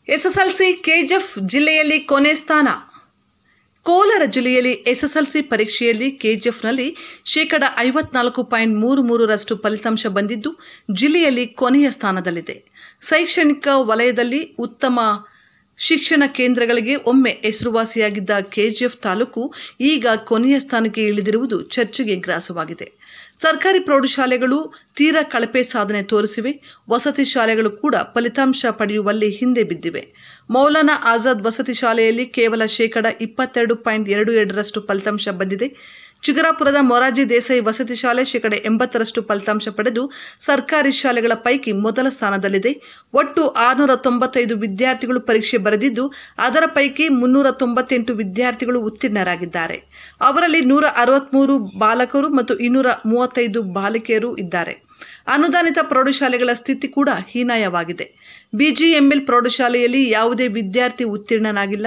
SSLC KGF ಜಿಲ್ಲೆಯಲ್ಲಿ ಕೊನೆ ಸ್ಥಾನ. ಕೋಲಾರ ಜಿಲ್ಲೆಯಲ್ಲಿ ಎಸ್ಎಸ್ಎಲ್ಸಿ ಪರೀಕ್ಷೆಯಲ್ಲಿ ಕೆಜಿಎಫ್ನಲ್ಲಿ 54.33% ಫಲಿತಾಂಶ ಬಂದಿದ್ದು ಜಿಲ್ಲೆಯಲ್ಲಿ ಕೊನೆಯ ಸ್ಥಾನದಲ್ಲಿದೆ. ಶೈಕ್ಷಣಿಕ ವಲಯದಲ್ಲಿ ಉತ್ತಮ ಶಿಕ್ಷಣ ಕೇಂದ್ರಗಳಿಗೆ ಒಮ್ಮೆ ಹೆಸರುವಾಸಿಯಾಗಿದ್ದ ಕೆಜಿಎಫ್ ತಾಲೂಕು ಈಗ ಕೊನೆಯ ಸ್ಥಾನಕ್ಕೆ ಇಳಿದಿರುವುದು ಚರ್ಚೆಗೆ ಗ್ರಾಸವಾಗಿದೆ. ಸರ್ಕಾರಿ ಪ್ರೌಢಶಾಲೆಗಳು ತೀರಾ ಕಳಪೆ ಸಾಧನೆ ತೋರಿಸಿವೆ. ವಸತಿ ಶಾಲೆಗಳು ಕೂಡ ಫಲಿತಾಂಶ ಪಡೆಯುವಲ್ಲಿ ಹಿಂದೆ ಬಿದ್ದಿವೆ. ಮೌಲಾನಾ ಆಜಾದ್ ವಸತಿ ಶಾಲೆಯಲ್ಲಿ ಕೇವಲ 22.22% ಫಲಿತಾಂಶ ಬಂದಿದೆ. ಚಿಗುರಾಪುರದ ಮೊರಾರ್ಜಿ ದೇಸಾಯಿ ವಸತಿ ಶಾಲೆ 80% ಫಲಿತಾಂಶ ಪಡೆದು ಸರ್ಕಾರಿ ಶಾಲೆಗಳ ಪೈಕಿ ಮೊದಲ ಸ್ಥಾನದಲ್ಲಿದೆ. ಒಟ್ಟು 695 ವಿದ್ಯಾರ್ಥಿಗಳು ಪರೀಕ್ಷೆ ಬರೆದಿದ್ದು ಅದರ ಪೈಕಿ 398 ವಿದ್ಯಾರ್ಥಿಗಳು ಉತ್ತೀರ್ಣರಾಗಿದ್ದಾರೆ. ಅವರಲ್ಲಿ 163 ಬಾಲಕರು ಮತ್ತು 235 ಬಾಲಿಕೆಯರು ಇದ್ದಾರೆ. ಅನುದಾನಿತ ಪ್ರೌಢಶಾಲೆಗಳ ಸ್ಥಿತಿ ಕೂಡ ಹೀನಾಯವಾಗಿದೆ. ಬಿಜಿಎಂಎಲ್ ಪ್ರೌಢಶಾಲೆಯಲ್ಲಿ ಯಾವುದೇ ವಿದ್ಯಾರ್ಥಿ ಉತ್ತೀರ್ಣನಾಗಿಲ್ಲ.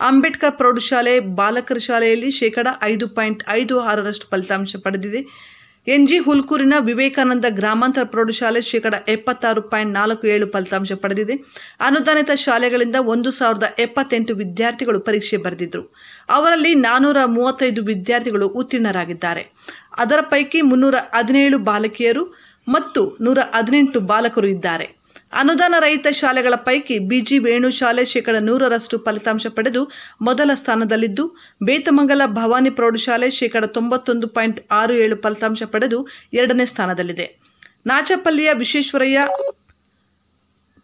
ಅಂಬೇಡ್ಕರ್ ಪ್ರೌಢಶಾಲೆ ಬಾಲಕರ ಶಾಲೆಯಲ್ಲಿ 5.56% ಫಲಿತಾಂಶ ಪಡೆದಿದೆ. ಎನ್ಜಿ ಹುಲ್ಕೂರಿನ ವಿವೇಕಾನಂದ ಗ್ರಾಮಾಂತರ ಪ್ರೌಢಶಾಲೆ 76.47% ಫಲಿತಾಂಶ ಪಡೆದಿದೆ. ಅನುದಾನಿತ ಶಾಲೆಗಳಿಂದ 1078 ವಿದ್ಯಾರ್ಥಿಗಳು ಪರೀಕ್ಷೆ ಬರೆದಿದ್ದರು. ಅವರಲ್ಲಿ 435 ವಿದ್ಯಾರ್ಥಿಗಳು ಉತ್ತೀರ್ಣರಾಗಿದ್ದಾರೆ. ಅದರ ಪೈಕಿ 317 ಬಾಲಕಿಯರು ಮತ್ತು 118 ಬಾಲಕರು ಇದ್ದಾರೆ. ಅನುದಾನ ರಹಿತ ಶಾಲೆಗಳ ಪೈಕಿ ಬಿಜಿ ವೇಣು ಶಾಲೆ 100% ಫಲಿತಾಂಶ ಪಡೆದು ಮೊದಲ ಸ್ಥಾನದಲ್ಲಿದ್ದು, ಬೇತಮಂಗಲ ಭವಾನಿ ಪ್ರೌಢಶಾಲೆ 91.67% ಫಲಿತಾಂಶ ಪಡೆದು ಎರಡನೇ ಸ್ಥಾನದಲ್ಲಿದೆ. ನಾಚಪಲ್ಲಿಯ ವಿಶ್ವೇಶ್ವರಯ್ಯ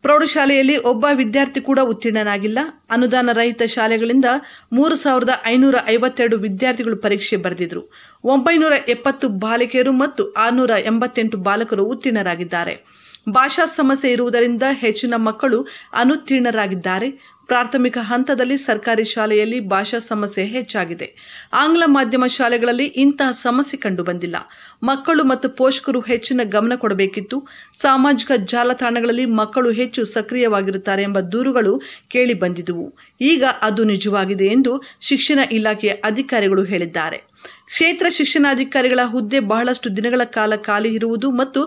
ಪ್ರೌಢಶಾಲೆಯಲ್ಲಿ ಒಬ್ಬ ವಿದ್ಯಾರ್ಥಿ ಕೂಡ ಉತ್ತೀರ್ಣನಾಗಿಲ್ಲ. ಅನುದಾನ ರಹಿತ ಶಾಲೆಗಳಿಂದ 3552 ವಿದ್ಯಾರ್ಥಿಗಳು ಪರೀಕ್ಷೆ ಬರೆದಿದ್ದರು. 970 ಬಾಲಿಕೆಯರು ಮತ್ತು 688 ಬಾಲಕರು ಉತ್ತೀರ್ಣರಾಗಿದ್ದಾರೆ. ಭಾಷಾ ಸಮಸ್ಯೆ ಇರುವುದರಿಂದ ಹೆಚ್ಚಿನ ಮಕ್ಕಳು ಅನುತ್ತೀರ್ಣರಾಗಿದ್ದಾರೆ. ಪ್ರಾಥಮಿಕ ಹಂತದಲ್ಲಿ ಸರ್ಕಾರಿ ಶಾಲೆಯಲ್ಲಿ ಭಾಷಾ ಸಮಸ್ಯೆ ಹೆಚ್ಚಾಗಿದೆ. ಆಂಗ್ಲ ಮಾಧ್ಯಮ ಶಾಲೆಗಳಲ್ಲಿ ಇಂತಹ ಸಮಸ್ಯೆ ಕಂಡುಬಂದಿಲ್ಲ. ಮಕ್ಕಳು ಮತ್ತು ಪೋಷಕರು ಹೆಚ್ಚಿನ ಗಮನ ಕೊಡಬೇಕಿತ್ತು. ಸಾಮಾಜಿಕ ಜಾಲತಾಣಗಳಲ್ಲಿ ಮಕ್ಕಳು ಹೆಚ್ಚು ಸಕ್ರಿಯವಾಗಿರುತ್ತಾರೆ ಎಂಬ ದೂರುಗಳು ಕೇಳಿ ಬಂದಿದ್ದವು. ಈಗ ಅದು ನಿಜವಾಗಿದೆ ಎಂದು ಶಿಕ್ಷಣ ಇಲಾಖೆಯ ಅಧಿಕಾರಿಗಳು ಹೇಳಿದ್ದಾರೆ. ಕ್ಷೇತ್ರ ಶಿಕ್ಷಣಾಧಿಕಾರಿಗಳ ಹುದ್ದೆ ಬಹಳಷ್ಟು ದಿನಗಳ ಕಾಲ ಖಾಲಿ ಇರುವುದು ಮತ್ತು